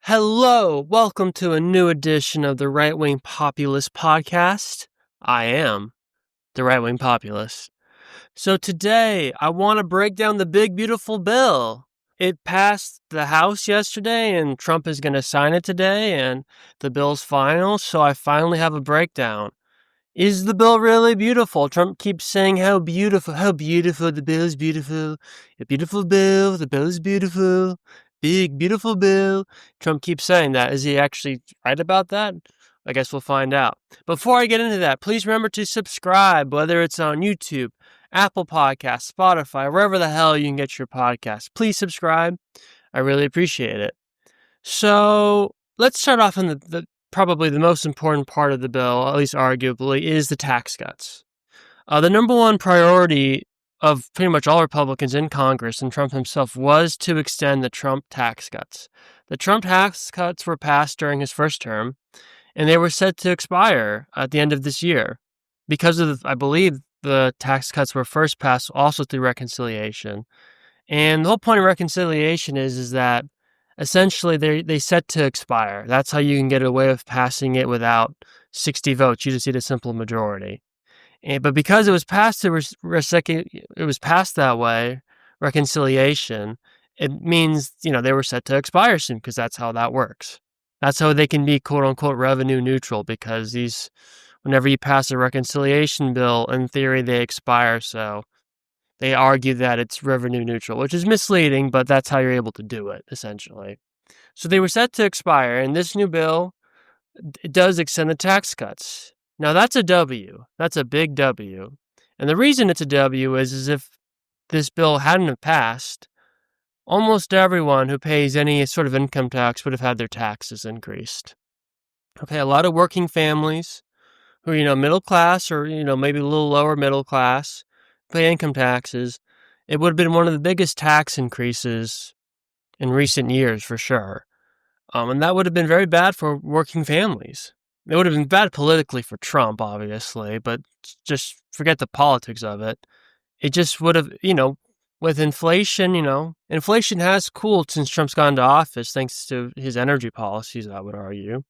Hello, welcome to a new edition of the Right Wing Populist Podcast. I am the Right Wing Populist. So today, I want to break down the big, beautiful bill. It passed the House yesterday, and Trump is going to sign it today, and the bill's final, so I finally have a breakdown. Is the bill really beautiful? Trump keeps saying how beautiful the bill is beautiful. A beautiful bill, the bill is beautiful. Big, beautiful bill. Trump keeps saying that. Is he actually right about that? I guess we'll find out. Before I get into that, please remember to subscribe, whether it's on YouTube, Apple Podcasts, Spotify, wherever the hell you can get your podcasts. Please subscribe. I really appreciate it. So let's start off on probably the most important part of the bill, at least arguably, is the tax cuts. The number one priority of pretty much all Republicans in Congress and Trump himself was to extend the Trump tax cuts. The Trump tax cuts were passed during his first term, and they were set to expire at the end of this year. Because of, I believe, the tax cuts were first passed also through reconciliation. And the whole point of reconciliation is that essentially they set to expire. That's how you can get away with passing it without 60 votes. You just need a simple majority. But because it was passed that way, reconciliation, it means, they were set to expire soon because that's how that works. That's how they can be quote unquote revenue neutral, because whenever you pass a reconciliation bill, in theory they expire. So they argue that it's revenue neutral, which is misleading, but that's how you're able to do it, essentially. So they were set to expire, and this new bill, it does extend the tax cuts. Now, that's a W. That's a big W. And the reason it's a W is if this bill hadn't have passed, almost everyone who pays any sort of income tax would have had their taxes increased. Okay, a lot of working families who are, middle class or, maybe a little lower middle class, pay income taxes, it would have been one of the biggest tax increases in recent years, for sure. And that would have been very bad for working families. It would have been bad politically for Trump, obviously, but just forget the politics of it. It just would have, with inflation, inflation has cooled since Trump's gone to office, thanks to his energy policies, I would argue.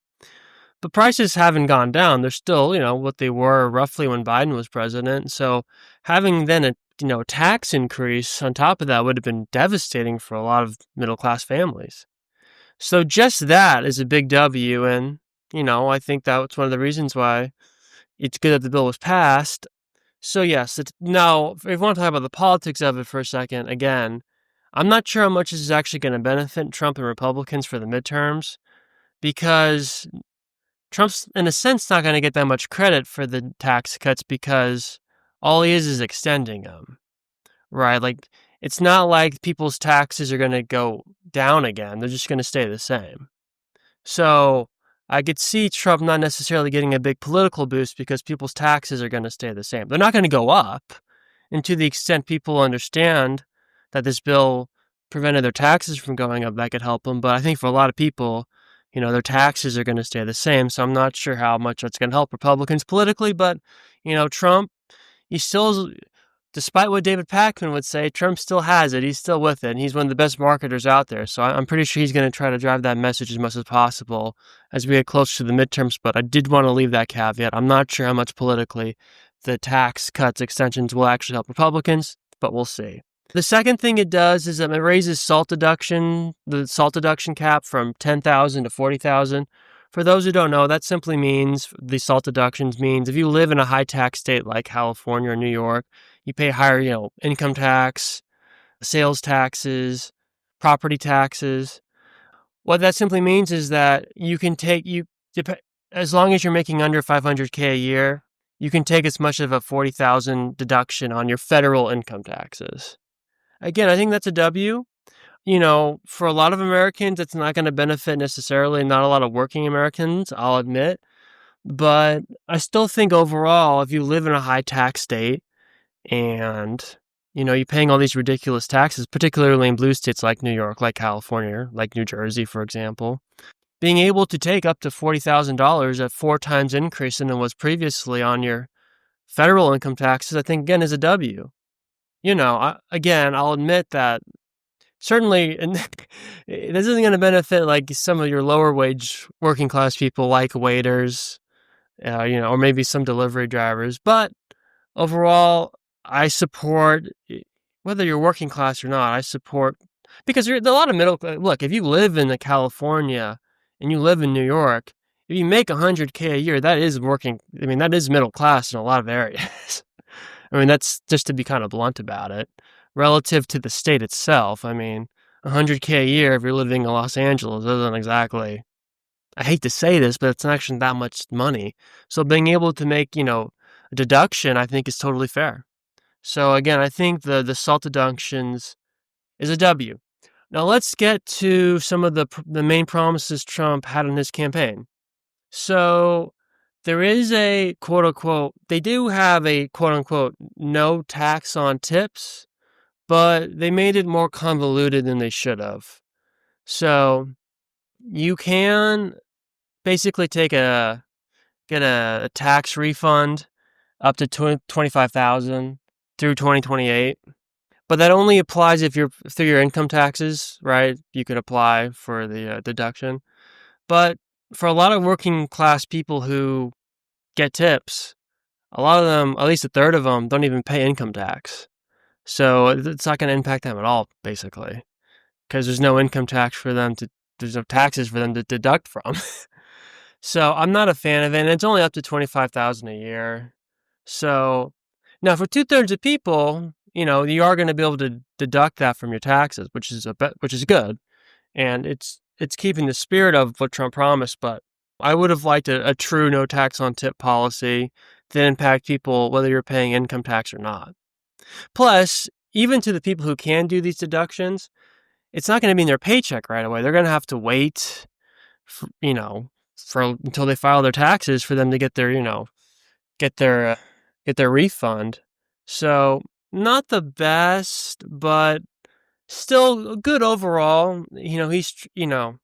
But prices haven't gone down. They're still, what they were roughly when Biden was president. So having then a, tax increase on top of that would have been devastating for a lot of middle-class families. So just that is a big W, and, I think that's one of the reasons why it's good that the bill was passed. So yes, now, if we want to talk about the politics of it for a second, again, I'm not sure how much this is actually going to benefit Trump and Republicans for the midterms, because Trump's, in a sense, not going to get that much credit for the tax cuts because all he is extending them, right? Like, it's not like people's taxes are going to go down again. They're just going to stay the same. So I could see Trump not necessarily getting a big political boost because people's taxes are going to stay the same. They're not going to go up. And to the extent people understand that this bill prevented their taxes from going up, that could help them. But I think for a lot of people, their taxes are going to stay the same. So I'm not sure how much that's going to help Republicans politically. But, Trump, he still, despite what David Pakman would say, Trump still has it. He's still with it. And he's one of the best marketers out there. So I'm pretty sure he's going to try to drive that message as much as possible as we get closer to the midterms. But I did want to leave that caveat. I'm not sure how much politically the tax cuts extensions will actually help Republicans, but we'll see. The second thing it does is that it raises the salt deduction cap from $10,000 to $40,000. For those who don't know, that simply means, the salt deductions means, if you live in a high tax state like California or New York, you pay higher, income tax, sales taxes, property taxes. What that simply means is that you can as long as you're making under $500K a year, you can take as much of a $40,000 deduction on your federal income taxes. Again, I think that's a W. For a lot of Americans, it's not going to benefit necessarily, not a lot of working Americans, I'll admit. But I still think overall, if you live in a high tax state and, you're paying all these ridiculous taxes, particularly in blue states like New York, like California, like New Jersey, for example, being able to take up to $40,000 at 4 times increase than it was previously on your federal income taxes, I think, again, is a W. Again, I'll admit that certainly, and this isn't going to benefit like some of your lower wage working class people, like waiters, or maybe some delivery drivers. But overall, I support whether you're working class or not. I support because there's a lot of middle. Look, if you live in California and you live in New York, if you make $100K a year, that is working. I mean, that is middle class in a lot of areas. I mean, that's just to be kind of blunt about it. Relative to the state itself, I mean, $100K a year if you're living in Los Angeles isn't exactly. I hate to say this, but it's not actually that much money. So being able to make, a deduction, I think is totally fair. So again, I think the SALT deductions is a W. Now let's get to some of the main promises Trump had in his campaign. So there is a quote unquote, they do have a quote unquote no tax on tips, but they made it more convoluted than they should have. So you can basically get a tax refund up to $25,000 through 2028. But that only applies if you're through your income taxes, right? You could apply for the deduction. But for a lot of working class people who get tips, a lot of them, at least a third of them, don't even pay income tax. So it's not going to impact them at all, basically, because there's no income tax for them there's no taxes for them to deduct from. So I'm not a fan of it, and it's only up to $25,000 a year. So now for 2/3 of people, you are going to be able to deduct that from your taxes, which is good, and it's keeping the spirit of what Trump promised. But I would have liked a true no tax on tip policy that impact people whether you're paying income tax or not. Plus, even to the people who can do these deductions, it's not going to be in their paycheck right away. They're going to have to wait, for, until they file their taxes for them to get their, get their refund. So not the best, but still good overall. The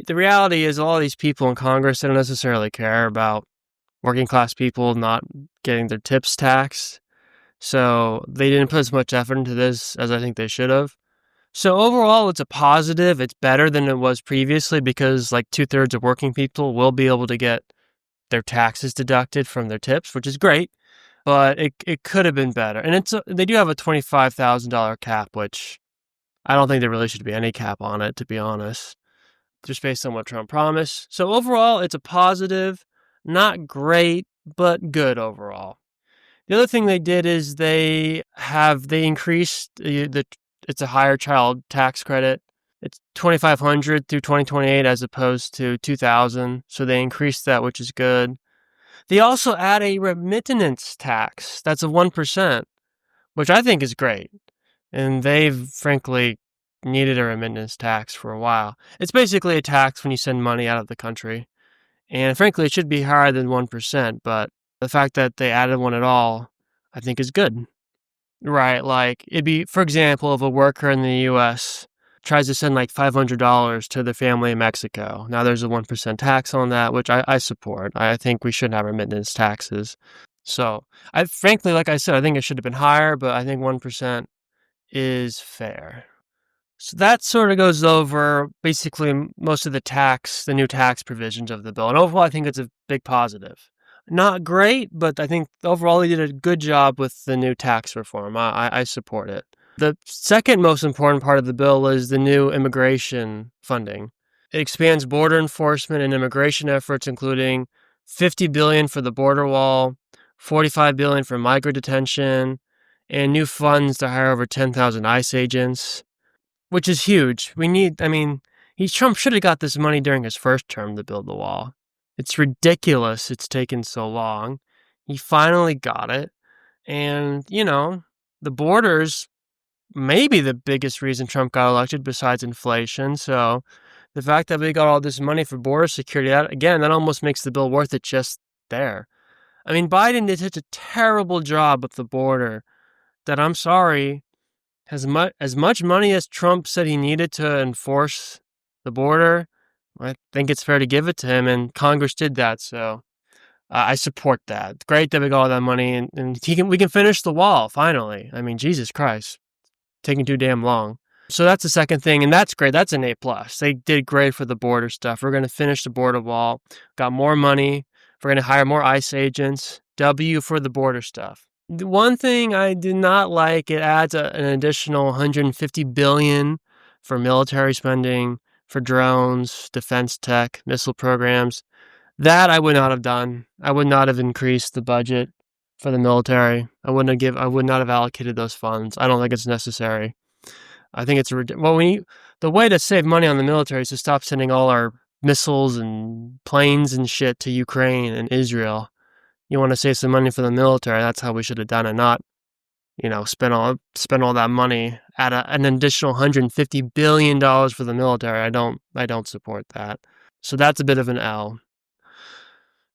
reality is a lot of these people in Congress don't necessarily care about working class people not getting their tips taxed. So they didn't put as much effort into this as I think they should have. So overall, it's a positive. It's better than it was previously because like 2/3 of working people will be able to get their taxes deducted from their tips, which is great. But it could have been better. And they do have a $25,000 cap, which I don't think there really should be any cap on it, to be honest, just based on what Trump promised. So overall, it's a positive, not great, but good overall. The other thing they did is they increased it's a higher child tax credit. It's $2,500 through 2028 as opposed to $2,000. So they increased that, which is good. They also add a remittance tax. That's a 1%, which I think is great. And they've frankly needed a remittance tax for a while. It's basically a tax when you send money out of the country. And frankly, it should be higher than 1%, but the fact that they added one at all, I think is good. Right, like it'd be, for example, if a worker in the US tries to send like $500 to their family in Mexico. Now there's a 1% tax on that, which I support. I think we should have remittance taxes. So frankly, like I said, I think it should have been higher, but I think 1% is fair. So that sort of goes over basically most of the new tax provisions of the bill. And overall, I think it's a big positive. Not great, but I think overall he did a good job with the new tax reform. I support it. The second most important part of the bill is the new immigration funding. It expands border enforcement and immigration efforts, including $50 billion for the border wall, $45 billion for migrant detention, and new funds to hire over 10,000 ICE agents, which is huge. Trump should have got this money during his first term to build the wall. It's ridiculous it's taken so long. He finally got it. And, the border's maybe the biggest reason Trump got elected besides inflation. So the fact that we got all this money for border security, that almost makes the bill worth it just there. I mean, Biden did such a terrible job with the border that I'm sorry, as much money as Trump said he needed to enforce the border, I think it's fair to give it to him, and Congress did that, so I support that. It's great that we got all that money, and we can finish the wall, finally. I mean, Jesus Christ, taking too damn long. So that's the second thing, and that's great. That's an A+. They did great for the border stuff. We're going to finish the border wall, got more money. We're going to hire more ICE agents. W for the border stuff. The one thing I did not like, it adds an additional $150 billion for military spending, for drones, defense tech, missile programs. That I would not have done. I would not have increased the budget for the military. I would not have allocated those funds. I don't think it's necessary. I think it's the way to save money on the military is to stop sending all our missiles and planes and shit to Ukraine and Israel. You want to save some money for the military. That's how we should have done it, not spend all that money at an additional $150 billion for the military. I don't support that. So that's a bit of an L.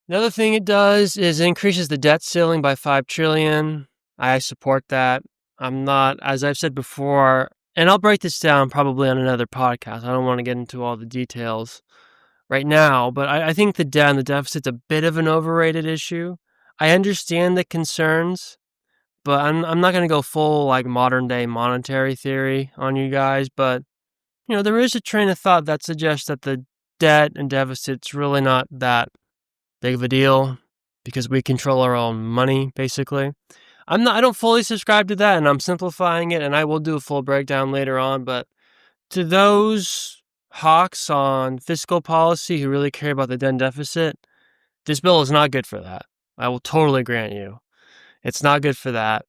The other thing it does is it increases the debt ceiling by $5 trillion. I support that. I'm not, as I've said before, and I'll break this down probably on another podcast. I don't want to get into all the details right now, but I think the debt and the deficit's a bit of an overrated issue. I understand the concerns, but I'm not going to go full like modern day monetary theory on you guys. But there is a train of thought that suggests that the debt and deficit's really not that big of a deal because we control our own money, basically. I don't fully subscribe to that, and I'm simplifying it, and I will do a full breakdown later on, but to those hawks on fiscal policy who really care about the debt deficit, this bill is not good for that. I will totally grant you. It's not good for that,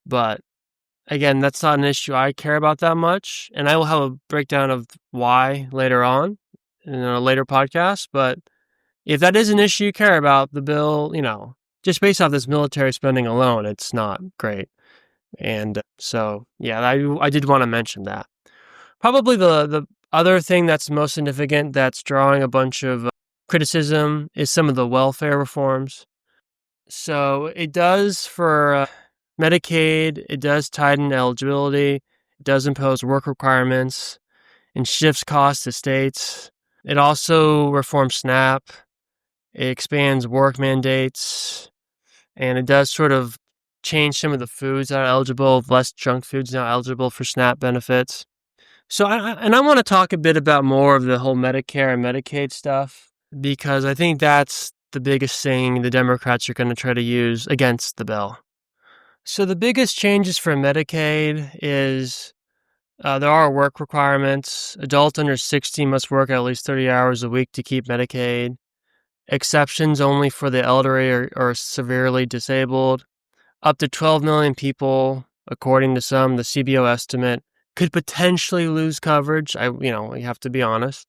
but again, that's not an issue I care about that much, and I will have a breakdown of why later on in a later podcast, but if that is an issue you care about, the bill, just based off this military spending alone, it's not great. And so, yeah, I did want to mention that. Probably the other thing that's most significant that's drawing a bunch of criticism is some of the welfare reforms. So it does for Medicaid, it does tighten eligibility, it does impose work requirements, and shifts costs to states. It also reforms SNAP. It expands work mandates, and it does sort of change some of the foods that are eligible, less junk foods now eligible for SNAP benefits. So, I want to talk a bit about more of the whole Medicare and Medicaid stuff, because I think that's the biggest thing the Democrats are going to try to use against the bill. So the biggest changes for Medicaid is there are work requirements. Adults under 60 must work at least 30 hours a week to keep Medicaid. Exceptions only for the elderly or severely disabled. Up to 12 million people, according to some, the CBO estimate, could potentially lose coverage. You have to be honest.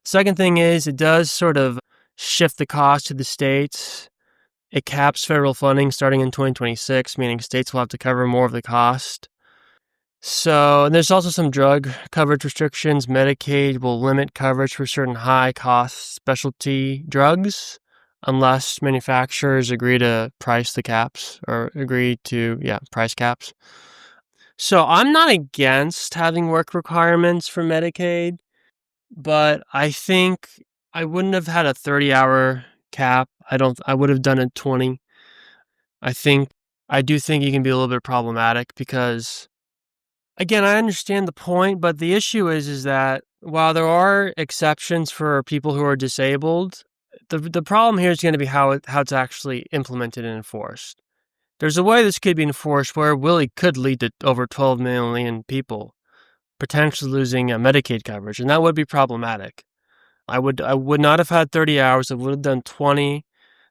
Second thing is it does sort of shift the cost to the states. It caps federal funding starting in 2026, meaning states will have to cover more of the cost. So, and there's also some drug coverage restrictions. Medicaid will limit coverage for certain high-cost specialty drugs unless manufacturers agree to price the caps or agree to, price caps. So I'm not against having work requirements for Medicaid, but I think I wouldn't have had a 30-hour cap. I would have done a 20. I do think it can be a little bit problematic because, again, I understand the point, but the issue is that while there are exceptions for people who are disabled, the problem here is going to be how it's actually implemented and enforced. There's a way this could be enforced where it really could lead to over 12 million people potentially losing Medicaid coverage, and that would be problematic. I would not have had 30 hours. I would have done 20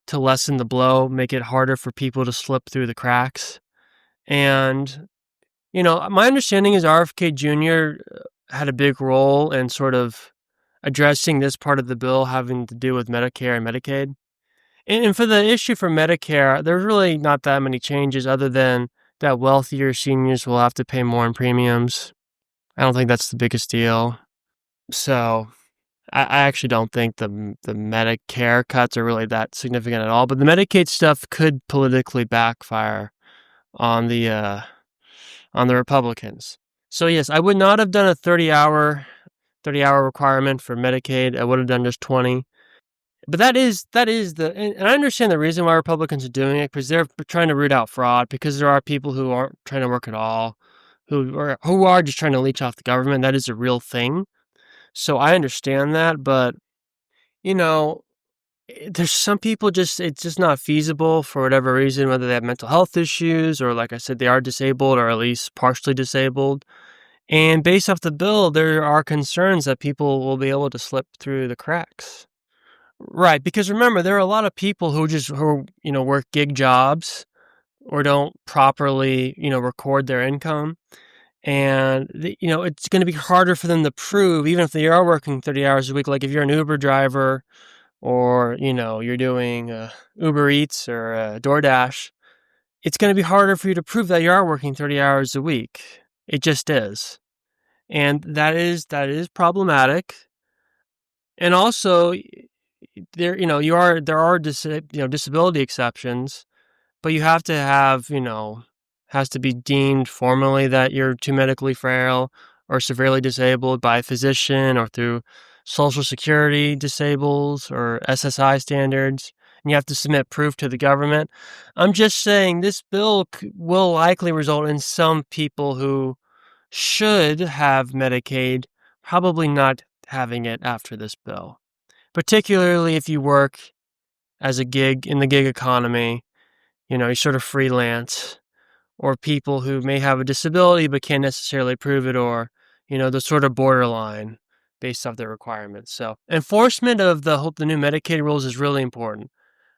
to lessen the blow, make it harder for people to slip through the cracks. And my understanding is RFK Jr. had a big role in sort of addressing this part of the bill having to do with Medicare and Medicaid. And for the issue for Medicare, there's really not that many changes other than that wealthier seniors will have to pay more in premiums. I don't think that's the biggest deal. So I actually don't think the Medicare cuts are really that significant at all. But the Medicaid stuff could politically backfire on the Republicans. So yes, I would not have done a 30-hour requirement for Medicaid. I would have done just 20. But that is and I understand the reason why Republicans are doing it, because they're trying to root out fraud, because there are people who aren't trying to work at all, who are just trying to leech off the government. That is a real thing. So I understand that, but you know, there's some people it's just not feasible for whatever reason, whether they have mental health issues or, like I said, they are disabled or at least partially disabled. And based off the bill, there are concerns that people will be able to slip through the cracks. Right, because remember, there are a lot of people who work gig jobs or don't properly, record their income. And, it's going to be harder for them to prove, even if they are working 30 hours a week. Like if you're an Uber driver or, you're doing Uber Eats or DoorDash, it's going to be harder for you to prove that you are working 30 hours a week. It just is. And that is problematic. And also, there are disability exceptions, but you have to have, has to be deemed formally that you're too medically frail or severely disabled by a physician or through Social Security disables or SSI standards, and you have to submit proof to the government. I'm just saying this bill will likely result in some people who should have Medicaid probably not having it after this bill, particularly if you work as a gig in the gig economy, you sort of freelance, or people who may have a disability but can't necessarily prove it, or, the sort of borderline based off their requirements. So enforcement of the new Medicaid rules is really important.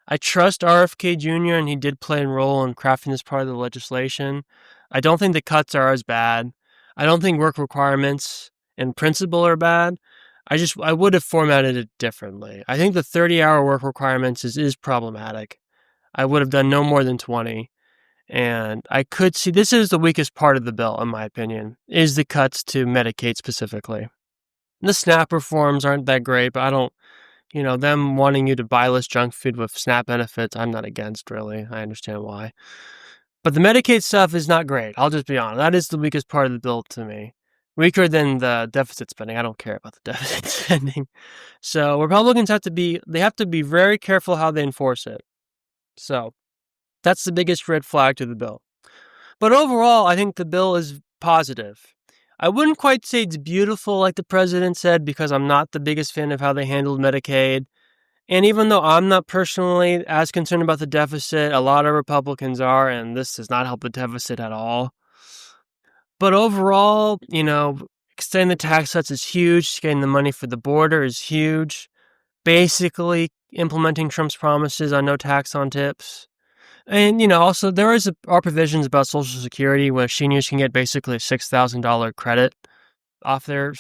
I trust RFK Jr., and he did play a role in crafting this part of the legislation. I don't think the cuts are as bad. I don't think work requirements in principle are bad. I would have formatted it differently. I think the 30-hour work requirements is problematic. I would have done no more than 20. And I could see this is the weakest part of the bill, in my opinion, is the cuts to Medicaid specifically. The SNAP reforms aren't that great, but I don't, them wanting you to buy less junk food with SNAP benefits, I'm not against, really. I understand why. But the Medicaid stuff is not great. I'll just be honest. That is the weakest part of the bill to me. Weaker than the deficit spending. I don't care about the deficit spending. So Republicans have to be very careful how they enforce it. So that's the biggest red flag to the bill. But overall, I think the bill is positive. I wouldn't quite say it's beautiful like the president said, because I'm not the biggest fan of how they handled Medicaid. And even though I'm not personally as concerned about the deficit, a lot of Republicans are, and this does not help the deficit at all. But overall, extending the tax cuts is huge. Getting the money for the border is huge. Basically, implementing Trump's promises on no tax on tips. And, also there are provisions about Social Security where seniors can get basically a $6,000 credit off their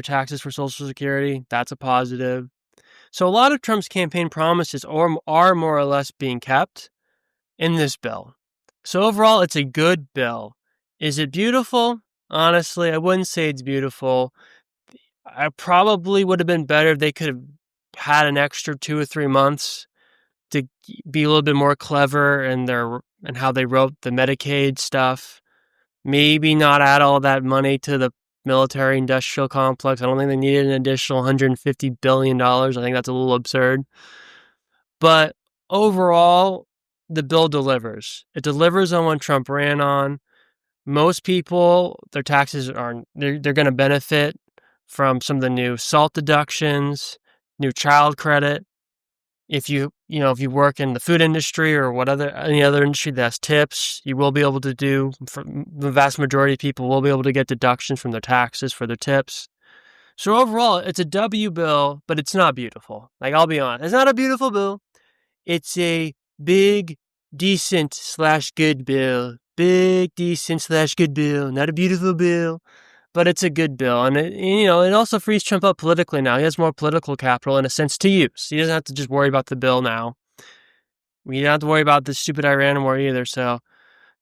taxes for Social Security. That's a positive. So a lot of Trump's campaign promises are more or less being kept in this bill. So overall, it's a good bill. Is it beautiful? Honestly, I wouldn't say it's beautiful. I probably would have been better if they could have had an extra 2 or 3 months to be a little bit more clever in how they wrote the Medicaid stuff. Maybe not add all that money to the military industrial complex. I don't think they needed an additional $150 billion. I think that's a little absurd. But overall, the bill delivers. It delivers on what Trump ran on. Most people, their taxes they're going to benefit from some of the new SALT deductions, new child credit. If you work in the food industry or any other industry that has tips, you will be able to the vast majority of people will be able to get deductions from their taxes for their tips. So overall, it's a W bill, but it's not beautiful. Like, I'll be honest, it's not a beautiful bill. It's a big, decent/good bill. Big, decent/good bill. Not a beautiful bill, but it's a good bill. And it also frees Trump up politically now. He has more political capital, in a sense, to use. He doesn't have to just worry about the bill now. We don't have to worry about the stupid Iran war either. So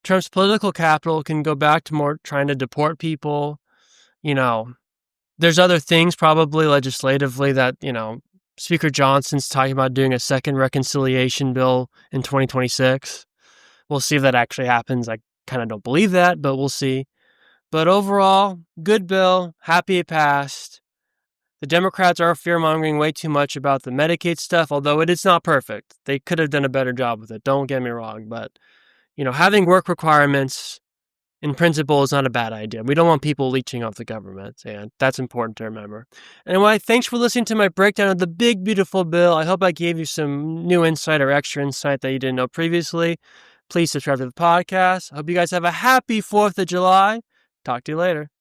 Trump's political capital can go back to more trying to deport people. There's other things probably legislatively that, Speaker Johnson's talking about doing a second reconciliation bill in 2026. We'll see if that actually happens. I kind of don't believe that, but we'll see. But overall, good bill. Happy it passed. The Democrats are fear-mongering way too much about the Medicaid stuff, although it is not perfect. They could have done a better job with it. Don't get me wrong. But, having work requirements in principle is not a bad idea. We don't want people leeching off the government, and that's important to remember. Anyway, thanks for listening to my breakdown of the big, beautiful bill. I hope I gave you some new insight or extra insight that you didn't know previously. Please subscribe to the podcast. I hope you guys have a happy 4th of July. Talk to you later.